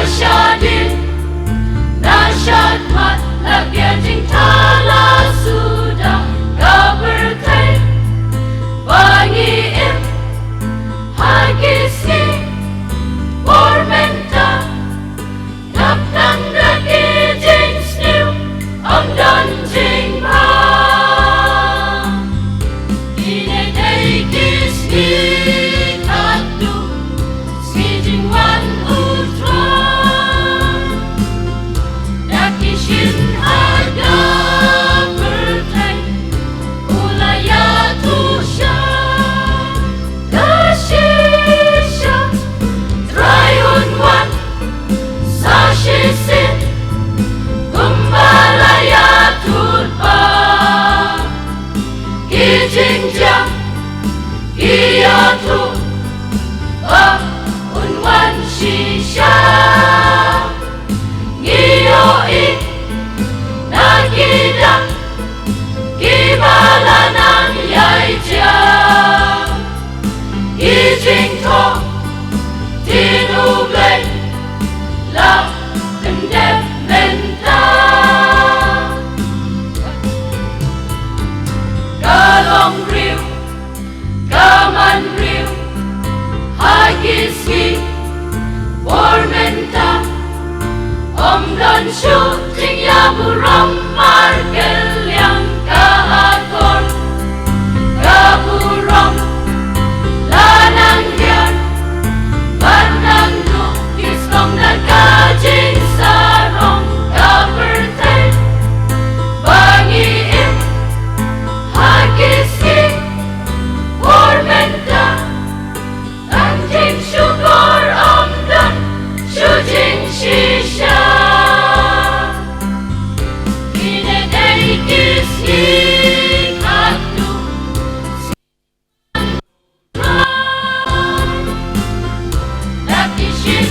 nasyadin nasyad mat lagyan jing tala sudah kaberkai bangiim hagisi bormenta napnang daki jing sniu dan jing ba kine day kisni katu si jing wan utra daki shin harga bertai ulaya tusha kashisha trayun wan sashisin kumbalaya turpa kijingjang iyatu unwan shisha ngiyoi nakidang kibalanan yaijang kijingto tinublay la kendep menta kalong riu kaman riu hagisi bormenta dan shu jingyaburam markel yang kahakor kaburam lanang yan bandang du kiskong dan kajing sarong kabertai bangiim hagisi bormenta anjing syukur dan syujing shisha kine day kisni katu daki shin